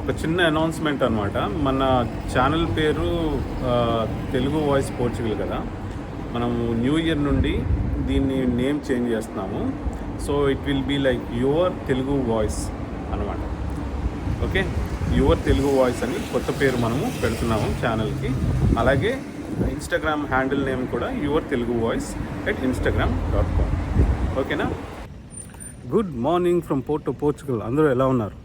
ఒక చిన్న అనౌన్స్మెంట్ అనమాట. మన ఛానల్ పేరు తెలుగు వాయిస్ పోర్చుగల్ కదా. మనము న్యూ ఇయర్ నుండి దీన్ని నేమ్ చేంజ్ చేస్తున్నాము. So it will be like your Telugu voice అనమాట. ఓకే, యువర్ తెలుగు వాయిస్ అని కొత్త పేరు మనము పెడుతున్నాము ఛానల్కి. అలాగే ఇన్స్టాగ్రామ్ హ్యాండిల్ నేమ్ కూడా యువర్ తెలుగు వాయిస్ @instagram.com. ఓకేనా. Good morning from Porto Portugal. అందరూ ఎలా ఉన్నారు?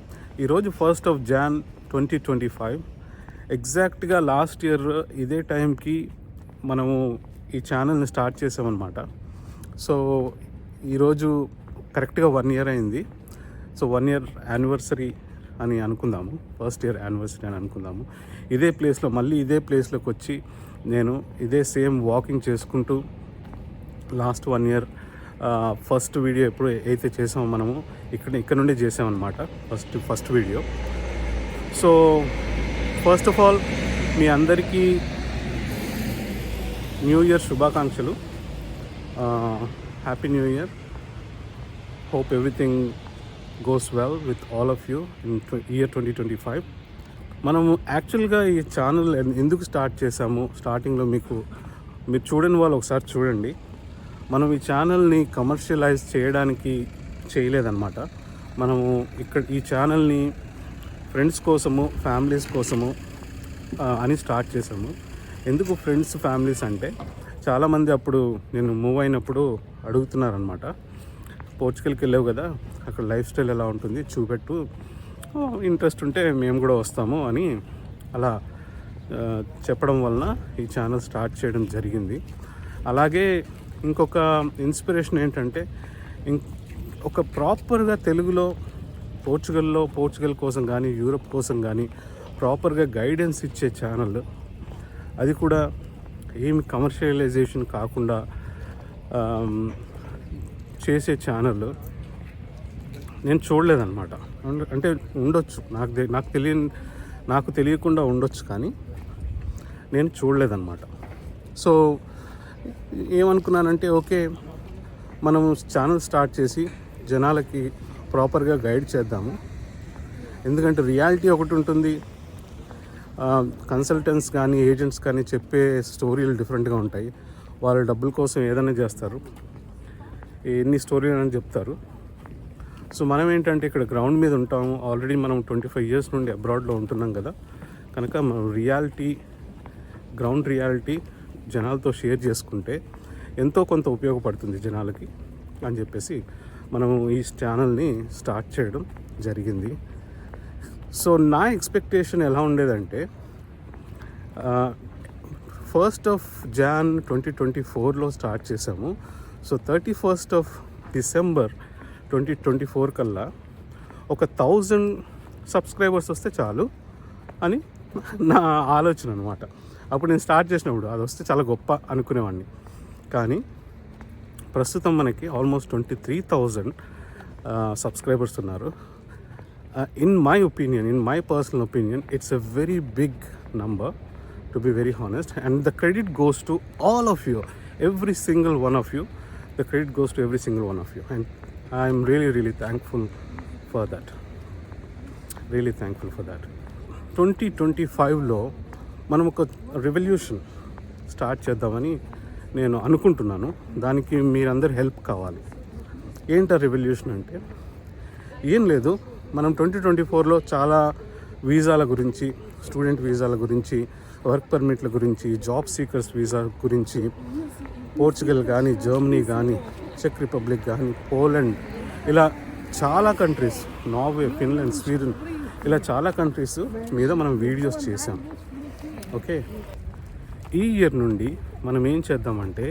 ఈరోజు 1st of Jan 2025. ఎగ్జాక్ట్గా లాస్ట్ ఇయర్ ఇదే టైంకి మనము ఈ ఛానల్ని స్టార్ట్ చేసామన్నమాట. సో ఈరోజు కరెక్ట్గా 1 year అయింది. సో 1 year యానివర్సరీ అని అనుకుందాము, ఫస్ట్ ఇయర్ యానివర్సరీ అని అనుకుందాము. ఇదే ప్లేస్లో మళ్ళీ ఇదే ప్లేస్లోకి వచ్చి నేను ఇదే సేమ్ వాకింగ్ చేసుకుంటూ లాస్ట్ 1 year ఫస్ట్ వీడియో ఎప్పుడు అయితే చేసామో మనము ఇక్కడ నుండి చేసామన్నమాట first video. So first of all మీ అందరికీ న్యూ ఇయర్ శుభాకాంక్షలు. Happy new year. Hope everything goes well with all of you in year 2025. మనము యాక్చువల్గా ఈ ఛానల్ ఎందుకు స్టార్ట్ చేసాము, స్టార్టింగ్లో మీరు చూడని వాళ్ళు ఒకసారి చూడండి. మనం ఈ ఛానల్ని కమర్షియలైజ్ చేయడానికి చేయలేదన్నమాట. మనము ఈ ఛానల్ని ఫ్రెండ్స్ కోసము, ఫ్యామిలీస్ కోసము అని స్టార్ట్ చేసాము. ఎందుకు ఫ్రెండ్స్, ఫ్యామిలీస్ అంటే చాలామంది అప్పుడు నేను మూవ్ అయినప్పుడు అడుగుతున్నారనమాట, పోర్చుగల్కి వెళ్ళావు కదా, అక్కడ లైఫ్ స్టైల్ ఎలా ఉంటుంది చూపెట్టు, ఇంట్రెస్ట్ ఉంటే మేము కూడా వస్తాము అని అలా చెప్పడం వలన ఈ ఛానల్ స్టార్ట్ చేయడం జరిగింది. అలాగే ఇంకొక ఇన్స్పిరేషన్ ఏంటంటే ఒక ప్రాపర్గా తెలుగులో పోర్చుగల్ కోసం కానీ యూరప్ కోసం కానీ ప్రాపర్గా గైడెన్స్ ఇచ్చే ఛానల్, అది కూడా ఏమి కమర్షియలైజేషన్ కాకుండా చేసే ఛానల్ నేను చూడలేదన్నమాట. అంటే ఉండొచ్చు, నాకు తెలియకుండా ఉండొచ్చు, కానీ నేను చూడలేదన్నమాట. సో ఏమనుకున్నానంటే, ఓకే మనం ఛానల్ స్టార్ట్ చేసి జనాలకి ప్రాపర్గా గైడ్ చేద్దాము. ఎందుకంటే రియాలిటీ ఒకటి ఉంటుంది, కన్సల్టెంట్స్ కానీ ఏజెంట్స్ కానీ చెప్పే స్టోరీలు డిఫరెంట్గా ఉంటాయి. వాళ్ళు డబ్బుల కోసం ఏదైనా చేస్తారు, ఎన్ని స్టోరీలు అని చెప్తారు. సో మనం ఏంటంటే ఇక్కడ గ్రౌండ్ మీద ఉంటాము. ఆల్రెడీ మనం 25 years నుండి అబ్రాడ్లో ఉంటున్నాం కదా, కనుక మనం గ్రౌండ్ రియాలిటీ జనాలతో షేర్ చేసుకుంటే ఎంతో కొంత ఉపయోగపడుతుంది జనాలకి అని చెప్పేసి మనము ఈ ఛానల్ని స్టార్ట్ చేయడం జరిగింది. సో నా ఎక్స్పెక్టేషన్ ఎలా ఉండేదంటే, 1st of Jan 2024లో స్టార్ట్ చేసాము. సో 31st of December 2024 కల్లా ఒక 1000 సబ్స్క్రైబర్స్ వస్తే చాలు అని నా ఆలోచన అనమాట. అప్పుడు నేను స్టార్ట్ చేసినప్పుడు అది వస్తే చాలా గొప్ప అనుకునేవాడిని. కానీ ప్రస్తుతం మనకి ఆల్మోస్ట్ 23,000 సబ్స్క్రైబర్స్ ఉన్నారు. In my personal opinion it's a very big number, to be very honest. And the credit goes to all of you, every single one of you. The credit goes to every single one of you, and I am really thankful for that. 2025లో మనం ఒక revolution start చేద్దామని నేను అనుకుంటున్నాను. దానికి మీరందరూ help కావాలి. ఏంటా revolution అంటే, ఏం లేదు, మనం 2024లో చాలా వీసాల గురించి, స్టూడెంట్ వీసాల గురించి, వర్క్ పర్మిట్ల గురించి, జాబ్ సీకర్స్ వీసా గురించి, పోర్చుగల్ కానీ, జర్మనీ కానీ, చెక్ రిపబ్లిక్ కానీ, పోలాండ్, ఇలా చాలా కంట్రీస్, నార్వే, ఫిన్లాండ్, స్వీడన్, ఇలా చాలా కంట్రీస్ మీద మనం వీడియోస్ చేసాం. ఓకే, ఈ ఇయర్ నుండి మనం ఏం చేద్దామంటే,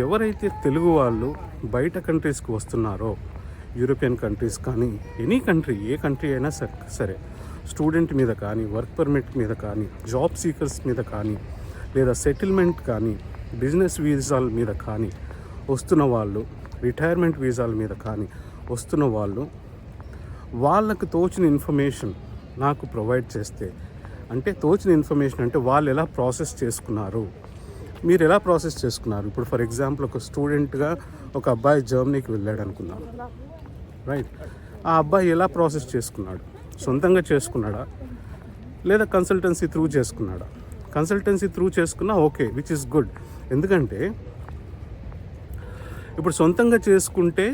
ఎవరైతే తెలుగు వాళ్ళు బయట కంట్రీస్కి వస్తున్నారో, యూరోపియన్ కంట్రీస్ కానీ ఎనీ కంట్రీ, ఏ కంట్రీ అయినా సరే, స్టూడెంట్ మీద కానీ, వర్క్ పర్మిట్ మీద కానీ, జాబ్ సీకర్స్ మీద కానీ, లేదా సెటిల్మెంట్ కానీ, బిజినెస్ వీసాల మీద కానీ వస్తున్న వాళ్ళు, రిటైర్మెంట్ వీసాల మీద కానీ వస్తున్న వాళ్ళు, వాళ్ళకు తోచిన ఇన్ఫర్మేషన్ నాకు ప్రొవైడ్ చేస్తే, అంటే తోచిన ఇన్ఫర్మేషన్ అంటే వాళ్ళు ఎలా ప్రాసెస్ చేసుకున్నారు, మీరు ఎలా ప్రాసెస్ చేసుకున్నారు. ఇప్పుడు ఫర్ ఎగ్జాంపుల్ ఒక స్టూడెంట్గా ఒక అబ్బాయి జర్మనీకి వెళ్ళాడు అనుకుందాం, రైట్? ఆ అబ్బాయి ఎలా ప్రాసెస్ చేసుకున్నాడు? సొంతంగా చేసుకున్నాడా, లేదా కన్సల్టెన్సీ త్రూ చేసుకున్నాడా? కన్సల్టెన్సీ త్రూ చేసుకున్నా ఓకే, విచ్ ఇస్ గుడ్. ఎందుకంటే ఇప్పుడు సొంతంగా చేసుకుంటే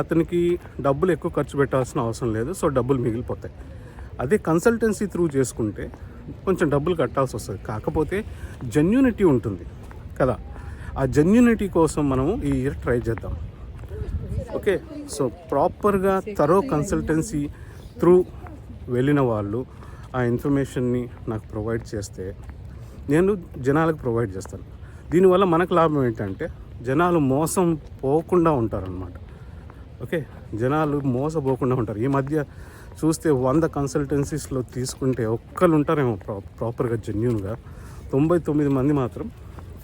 అతనికి డబ్బులు ఎక్కువ ఖర్చు పెట్టాల్సిన అవసరం లేదు, సో డబ్బులు మిగిలిపోతాయి. అదే కన్సల్టెన్సీ త్రూ చేసుకుంటే కొంచెం డబ్బులు కట్టాల్సి వస్తుంది, కాకపోతే జెన్యూనిటీ ఉంటుంది కదా. ఆ జెన్యూనిటీ కోసం మనము ఈ ఇయర్ ట్రై చేద్దాం. ఓకే, సో ప్రాపర్గా థరో కన్సల్టెన్సీ త్రూ వెళ్ళిన వాళ్ళు ఆ ఇన్ఫర్మేషన్ని నాకు ప్రొవైడ్ చేస్తే నేను జనాలకు ప్రొవైడ్ చేస్తాను. దీనివల్ల మనకు లాభం ఏంటంటే జనాలు మోసం పోకుండా ఉంటారనమాట. ఓకే, జనాలు మోసపోకుండా ఉంటారు. ఈ మధ్య చూస్తే 100 కన్సల్టెన్సీస్లో తీసుకుంటే ఒక్కరు ఉంటారేమో ప్రాపర్గా జెన్యూన్గా, 99 మంది మాత్రం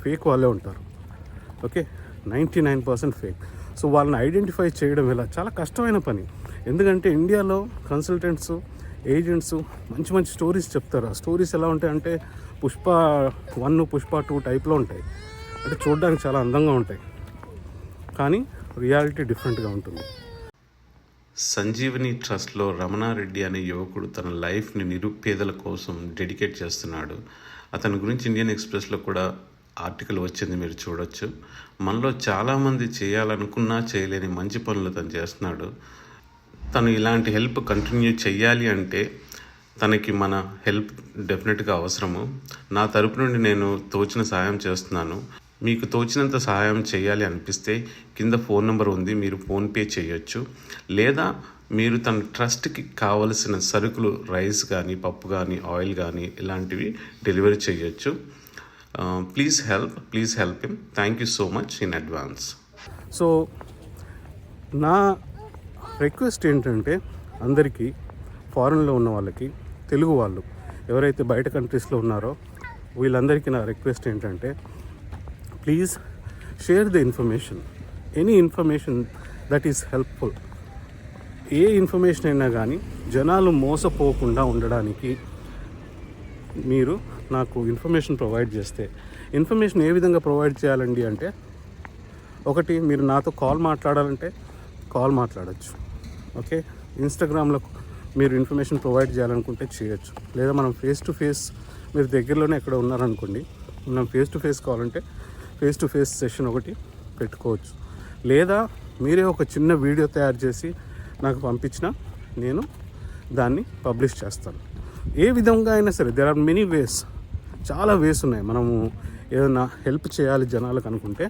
ఫేక్ వాళ్ళే ఉంటారు. Okay, 99% fake. సో వాళ్ళని ఐడెంటిఫై చేయడం ఎలా చాలా కష్టమైన పని. ఎందుకంటే ఇండియాలో కన్సల్టెంట్స్, ఏజెంట్స్ మంచి మంచి స్టోరీస్ చెప్తారు. ఆ స్టోరీస్ ఎలా ఉంటాయంటే పుష్ప 1, పుష్ప 2 టైప్లో ఉంటాయి. అంటే చూడడానికి చాలా అందంగా ఉంటాయి, కానీ రియాలిటీ డిఫరెంట్గా ఉంటుంది. సంజీవని ట్రస్ట్లో రమణారెడ్డి అనే యువకుడు తన లైఫ్ని నిరుపేదల కోసం డెడికేట్ చేస్తున్నాడు. అతని గురించి ఇండియన్ ఎక్స్ప్రెస్లో కూడా ఆర్టికల్ వచ్చింది, మీరు చూడొచ్చు. మనలో చాలామంది చేయాలనుకున్నా చేయలేని మంచి పనులు తను చేస్తున్నాడు. తను ఇలాంటి హెల్ప్ కంటిన్యూ చేయాలి అంటే తనకి మన హెల్ప్ డెఫినెట్గా అవసరము. నా తరపు నుండి నేను తోచిన సహాయం చేస్తున్నాను. మీకు తోచినంత సహాయం చేయాలి అనిపిస్తే కింద ఫోన్ నెంబర్ ఉంది, మీరు ఫోన్పే చేయొచ్చు. లేదా మీరు తన ట్రస్ట్కి కావలసిన సరుకులు, రైస్ కానీ, పప్పు కానీ, ఆయిల్ కానీ ఇలాంటివి డెలివరీ చేయొచ్చు. Please help him. Thank you so much in advance. So నా రిక్వెస్ట్ ఏంటంటే అందరికీ, ఫారెన్లో ఉన్న వాళ్ళకి, తెలుగు వాళ్ళు ఎవరైతే బయట కంట్రీస్లో ఉన్నారో వీళ్ళందరికీ నా రిక్వెస్ట్ ఏంటంటే please share the information, any information that is helpful. A information అయినా కానీ జనాలు మోసపోకుండా ఉండడానికి మీరు నాకు ఇన్ఫర్మేషన్ ప్రొవైడ్ చేస్తే, ఇన్ఫర్మేషన్ ఏ విధంగా ప్రొవైడ్ చేయాలండి అంటే, ఒకటి మీరు నాతో కాల్ మాట్లాడాలంటే కాల్ మాట్లాడచ్చు. ఓకే, ఇన్స్టాగ్రామ్లో మీరు ఇన్ఫర్మేషన్ ప్రొవైడ్ చేయాలనుకుంటే చేయొచ్చు. లేదా మనం ఫేస్ టు ఫేస్, మీరు దగ్గరలోనే ఎక్కడ ఉన్నారనుకోండి, మనం ఫేస్ టు ఫేస్ కావాలంటే ఫేస్ టు ఫేస్ సెషన్ ఒకటి పెట్టుకోవచ్చు. లేదా మీరే ఒక చిన్న వీడియో తయారు చేసి నాకు పంపించినా నేను దాన్ని పబ్లిష్ చేస్తాను. ఏ విధంగా అయినా సరే, దేర్ ఆర్ మెనీ వేస్, చాలా వేస్ ఉన్నాయి. మనము ఏదైనా హెల్ప్ చేయాలి జనాలకు అనుకుంటే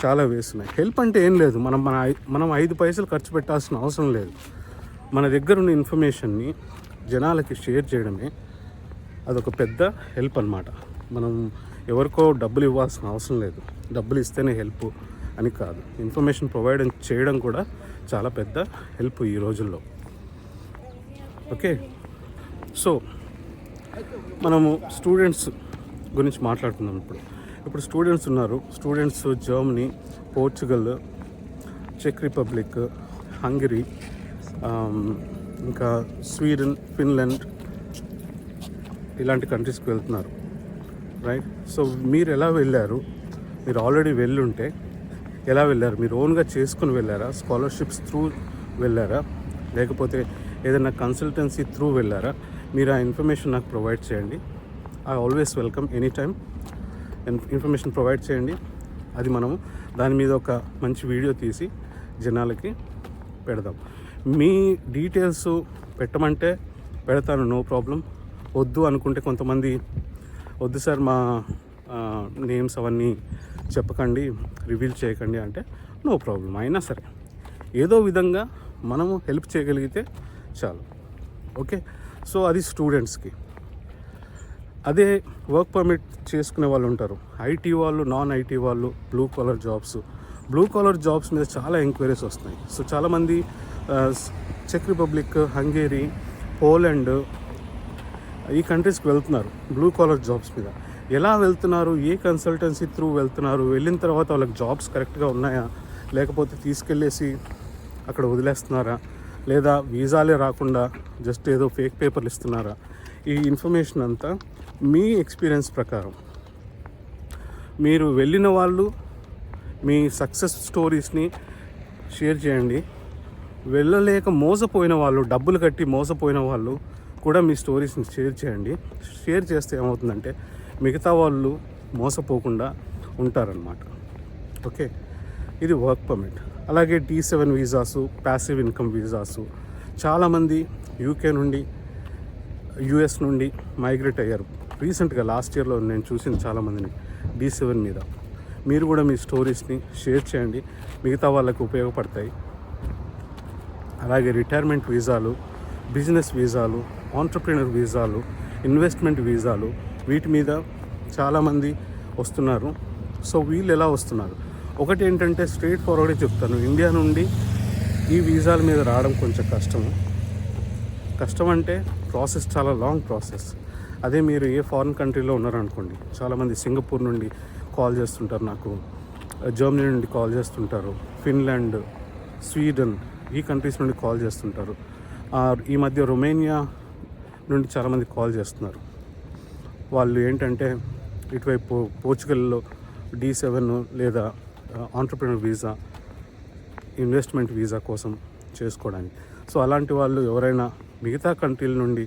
చాలా వేస్ ఉన్నాయి. హెల్ప్ అంటే ఏం లేదు, మనం 5 పైసలు ఖర్చు పెట్టాల్సిన అవసరం లేదు. మన దగ్గర ఉన్న ఇన్ఫర్మేషన్ని జనాలకి షేర్ చేయడమే అదొక పెద్ద హెల్ప్ అన్నమాట. మనం ఎవరికో డబ్బులు ఇవ్వాల్సిన అవసరం లేదు, డబ్బులు ఇస్తేనే హెల్ప్ అని కాదు. ఇన్ఫర్మేషన్ ప్రొవైడ్ చేయడం కూడా చాలా పెద్ద హెల్ప్ ఈ రోజుల్లో. ఓకే, సో మనము స్టూడెంట్స్ గురించి మాట్లాడుతున్నాం. ఇప్పుడు స్టూడెంట్స్ ఉన్నారు. స్టూడెంట్స్ జర్మనీ, పోర్చుగల్, చెక్ రిపబ్లిక్, హంగరీ, ఇంకా స్వీడన్, ఫిన్లాండ్ ఇలాంటి కంట్రీస్కి వెళ్తున్నారు, రైట్? సో మీరు ఎలా వెళ్ళారు? మీరు ఆల్రెడీ వెళ్ళుంటే ఎలా వెళ్ళారు? మీరు ఓన్గా చేసుకుని వెళ్ళారా? స్కాలర్షిప్స్ త్రూ వెళ్ళారా? లేకపోతే ఏదైనా కన్సల్టెన్సీ త్రూ వెళ్ళారా? మీరు ఆ ఇన్ఫర్మేషన్ నాకు ప్రొవైడ్ చేయండి. I always welcome any time. Information provide చేయండి. అది మనము దాని మీద ఒక మంచి వీడియో తీసి జనాలకి పెడదాం. మీ డీటెయిల్స్ పెట్టమంటే పెడతాను, నో ప్రాబ్లం. వద్దు అనుకుంటే కొంతమంది, వద్దు సార్ మా నేమ్స్ అవన్నీ చెప్పకండి, రివీల్ చేయకండి అంటే నో ప్రాబ్లం. అయినా సరే ఏదో విధంగా మనము హెల్ప్ చేయగలిగితే చాలు. ఓకే, సో అది స్టూడెంట్స్కి. అదే వర్క్ పర్మిట్ చేసుకునే వాళ్ళు ఉంటారు, ఐటీ వాళ్ళు, నాన్ ఐటీ వాళ్ళు, బ్లూ కాలర్ జాబ్స్ మీద చాలా ఎంక్వైరీస్ వస్తున్నాయి. సో చాలామంది చెక్ రిపబ్లిక్, హంగేరీ, పోలాండ్ ఈ కంట్రీస్కి వెళ్తున్నారు బ్లూ కాలర్ జాబ్స్ మీద. ఎలా వెళ్తున్నారు? ఏ కన్సల్టెన్సీ త్రూ వెళ్తున్నారు? వెళ్ళిన తర్వాత వాళ్ళకి జాబ్స్ కరెక్ట్గా ఉన్నాయా, లేకపోతే తీసుకెళ్ళేసి అక్కడ వదిలేస్తున్నారా, లేదా వీసాలే రాకుండా జస్ట్ ఏదో ఫేక్ పేపర్లు ఇస్తున్నారా? ఈ ఇన్ఫర్మేషన్ అంతా మీ ఎక్స్పీరియన్స్ ప్రకారం, మీరు వెళ్ళిన వాళ్ళు మీ సక్సెస్ స్టోరీస్ని షేర్ చేయండి. వెళ్ళలేక మోసపోయిన వాళ్ళు, డబ్బులు కట్టి మోసపోయిన వాళ్ళు కూడా మీ స్టోరీస్ని షేర్ చేయండి. షేర్ చేస్తే ఏమవుతుందంటే మిగతా వాళ్ళు మోసపోకుండా ఉంటారనమాట. ఓకే, ఇది వర్క్ పర్మిట్. అలాగే T7 వీసాసు, ప్యాసివ్ ఇన్కమ్ వీసాసు, చాలామంది యూకే నుండి US నుండి మైగ్రేట్ అయ్యారు. రీసెంట్గా లాస్ట్ ఇయర్లో నేను చూసిన చాలామందిని D7 మీద. మీరు కూడా మీ స్టోరీస్ని షేర్ చేయండి, మిగతా వాళ్ళకు ఉపయోగపడతాయి. అలాగే రిటైర్మెంట్ వీసాలు, బిజినెస్ వీసాలు, ఆంటర్ప్రినర్ వీసాలు, ఇన్వెస్ట్మెంట్ వీసాలు, వీటి మీద చాలామంది వస్తున్నారు. సో వీళ్ళు ఎలా వస్తున్నారు? ఒకటి ఏంటంటే స్ట్రైట్ ఫార్వర్డే చెప్తాను, ఇండియా నుండి ఈ వీసాల మీద రావడం కొంచెం కష్టం అంటే ప్రాసెస్ చాలా లాంగ్ ప్రాసెస్. అదే మీరు ఏ ఫారిన్ కంట్రీలో ఉన్నారనుకోండి, చాలామంది సింగపూర్ నుండి కాల్ చేస్తుంటారు నాకు, జర్మనీ నుండి కాల్ చేస్తుంటారు, ఫిన్లాండ్, స్వీడన్, ఈ కంట్రీస్ నుండి కాల్ చేస్తుంటారు. ఈ మధ్య రొమేనియా నుండి చాలామంది కాల్ చేస్తున్నారు. వాళ్ళు ఏంటంటే ఇటువైపు పోర్చుగల్లో D7 లేదా ఆంటర్ప్రినర్ వీసా, ఇన్వెస్ట్మెంట్ వీసా కోసం చేసుకోవడానికి. సో అలాంటి వాళ్ళు ఎవరైనా మిగతా కంట్రీల నుండి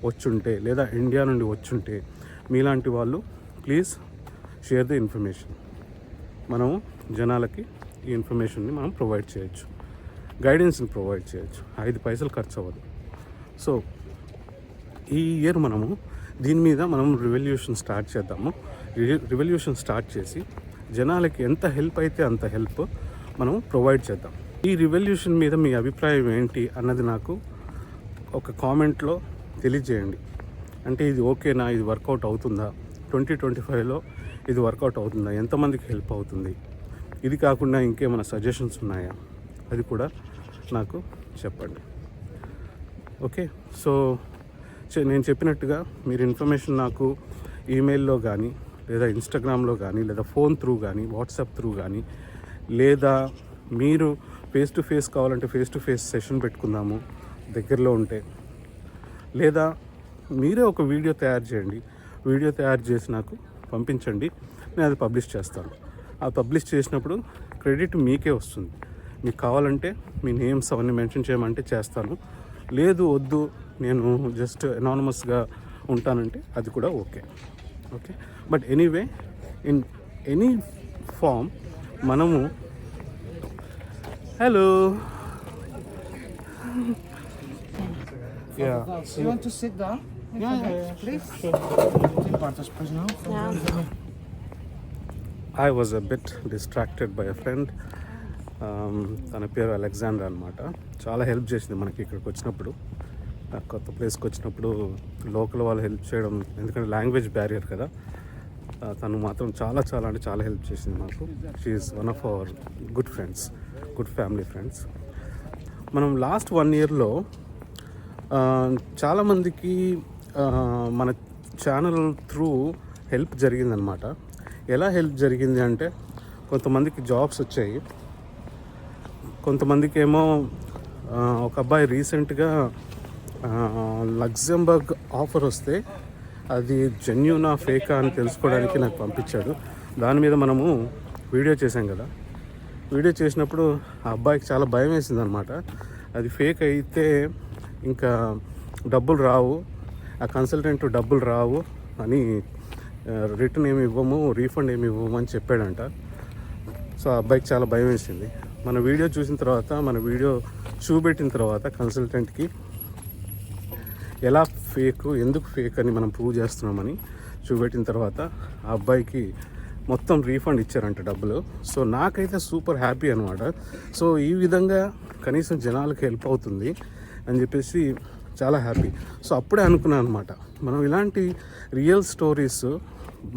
వచ్చుంటే లేదా ఇండియా నుండి వచ్చుంటే మీలాంటి వాళ్ళు ప్లీజ్ షేర్ ది ఇన్ఫర్మేషన్. మనము జనాలకి ఈ ఇన్ఫర్మేషన్ని మనం ప్రొవైడ్ చేయొచ్చు, గైడెన్స్ని ప్రొవైడ్ చేయొచ్చు. 5 పైసలు ఖర్చు అవ్వదు. సో ఈ ఇయర్ మనము దీని మీద మనం రివల్యూషన్ స్టార్ట్ చేద్దాము. రివల్యూషన్ స్టార్ట్ చేసి జనాలకి ఎంత హెల్ప్ అయితే అంత హెల్ప్ మనం ప్రొవైడ్ చేద్దాం. ఈ రివల్యూషన్ మీద మీ అభిప్రాయం ఏంటి అన్నది నాకు ఒక కామెంట్లో తెలియజేయండి. అంటే ఇది ఓకేనా, ఇది వర్కౌట్ అవుతుందా, 2025లో ఇది వర్కౌట్ అవుతుందా, ఎంతమందికి హెల్ప్ అవుతుంది, ఇది కాకుండా ఇంకేమైనా సజెషన్స్ ఉన్నాయా, అది కూడా నాకు చెప్పండి. ఓకే, సో నేను చెప్పినట్టుగా మీరు ఇన్ఫర్మేషన్ నాకు ఈమెయిల్లో కానీ లేదా ఇన్స్టాగ్రామ్లో కానీ లేదా ఫోన్ త్రూ కానీ వాట్సాప్ త్రూ కానీ, లేదా మీరు ఫేస్ టు ఫేస్ కావాలంటే ఫేస్ టు ఫేస్ సెషన్ పెట్టుకుందాము దగ్గరలో ఉంటే, లేదా మీరే ఒక వీడియో తయారు చేయండి, వీడియో తయారు చేసి నాకు పంపించండి, నేను అది పబ్లిష్ చేస్తాను. ఆ పబ్లిష్ చేసినప్పుడు క్రెడిట్ మీకే వస్తుంది. మీకు కావాలంటే మీ నేమ్స్ అవన్నీ మెన్షన్ చేయమంటే చేస్తాను, లేదు వద్దు నేను జస్ట్ అనానమస్గా ఉంటానంటే అది కూడా okay. But anyway, in any form మనము hello You want to sit down? Please. I was a bit distracted by a friend. తన పేరు అలెగ్జాండర్ అనమాట. చాలా హెల్ప్ చేసింది మనకి ఇక్కడికి వచ్చినప్పుడు, కొత్త ప్లేస్కి వచ్చినప్పుడు లోకల్ వాళ్ళు హెల్ప్ చేయడం, ఎందుకంటే లాంగ్వేజ్ బ్యారియర్ కదా. తను మాత్రం చాలా అంటే చాలా హెల్ప్ చేసింది మాకు. She is one of our good friends, good family friends. మనం లాస్ట్ 1 yearలో చాలామందికి మన ఛానల్ త్రూ హెల్ప్ జరిగిందనమాట. ఎలా హెల్ప్ జరిగింది అంటే, కొంతమందికి జాబ్స్ వచ్చాయి, కొంతమందికి ఏమో ఒక అబ్బాయి రీసెంట్గా లగ్జంబర్గ్ ఆఫర్ వస్తే అది జెన్యూనా ఫేకా అని తెలుసుకోవడానికి నాకు పంపించాడు. దాని మీద మనము వీడియో చేసాం కదా. వీడియో చేసినప్పుడు ఆ అబ్బాయికి చాలా భయం వేసింది అనమాట. అది ఫేక్ అయితే ఇంకా డబ్బులు రావు, ఆ కన్సల్టెంట్ డబ్బులు రావు అని, రిటర్న్ ఏమి ఇవ్వము, రీఫండ్ ఏమి ఇవ్వము అని చెప్పాడంట. సో ఆ అబ్బాయికి చాలా భయం వేసింది. మన వీడియో చూసిన తర్వాత, మన వీడియో చూపెట్టిన తర్వాత కన్సల్టెంట్కి ఎలా ఫేక్, ఎందుకు ఫేక్ అని మనం ప్రూవ్ చేస్తున్నామని చూపెట్టిన తర్వాత ఆ అబ్బాయికి మొత్తం రీఫండ్ ఇచ్చారంట డబ్బులు. సో నాకైతే సూపర్ హ్యాపీ అనమాట. సో ఈ విధంగా కనీసం జనాలకు హెల్ప్ అవుతుంది అని చెప్పేసి చాలా హ్యాపీ. సో అప్పుడే అనుకున్నాను అనమాట, మనం ఇలాంటి రియల్ స్టోరీస్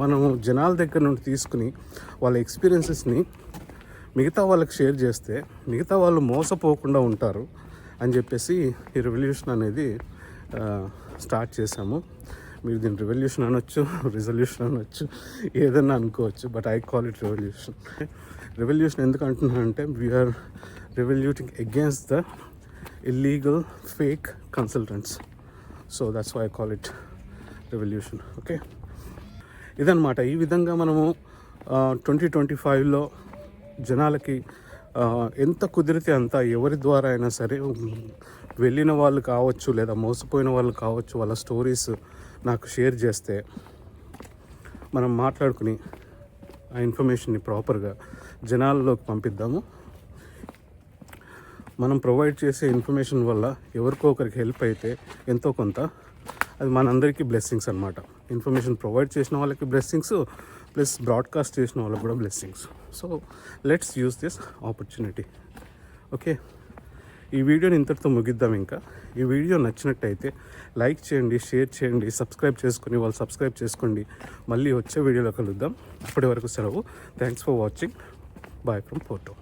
మనం జనాల దగ్గర నుండి తీసుకుని వాళ్ళ ఎక్స్పీరియన్సెస్ని మిగతా వాళ్ళకి షేర్ చేస్తే మిగతా వాళ్ళు మోసపోకుండా ఉంటారు అని చెప్పేసి ఈ రెవల్యూషన్ అనేది స్టార్ట్ చేశాము. మీరు దీన్ని రెవల్యూషన్ అనొచ్చు, రిజల్యూషన్ అనొచ్చు, ఏదన్నా అనుకోవచ్చు, but I call it revolution. Revolution ఎందుకు అంటున్నానంటే, we are revolting against the illegal fake consultants. So that's why I call it revolution. Okay, ఇదన్నమాట. ఈ విధంగా మనము 2025లో జనాలకి ఎంత కుదిరితే అంత, ఎవరి ద్వారా అయినా సరే వెళ్ళిన వాళ్ళు కావచ్చు లేదా మోసపోయిన వాళ్ళు కావచ్చు, వాళ్ళ స్టోరీస్ నాకు షేర్ చేస్తే మనం మాట్లాడుకుని ఆ ఇన్ఫర్మేషన్ని ప్రాపర్గా జనాల్లోకి పంపిద్దాము. మనం ప్రొవైడ్ చేసే ఇన్ఫర్మేషన్ వల్ల ఎవరికో ఒకరికి హెల్ప్ అయితే ఎంతో కొంత అది మనందరికీ బ్లెస్సింగ్స్ అనమాట. ఇన్ఫర్మేషన్ ప్రొవైడ్ చేసిన వాళ్ళకి బ్లెస్సింగ్స్, ప్లస్ బ్రాడ్కాస్ట్ చేసిన వాళ్ళకి కూడా blessings. So let's use this opportunity. Okay, ఈ వీడియోని ఇంతటితో ముగిద్దాం. ఇంకా ఈ వీడియో నచ్చినట్టయితే లైక్ చేయండి, షేర్ చేయండి, సబ్స్క్రైబ్ చేసుకుని వాళ్ళు సబ్స్క్రైబ్ చేసుకోండి. మళ్ళీ వచ్చే వీడియోలో కలుద్దాం. అప్పటి వరకు సెలవు. Thanks for watching. Bye from Porto.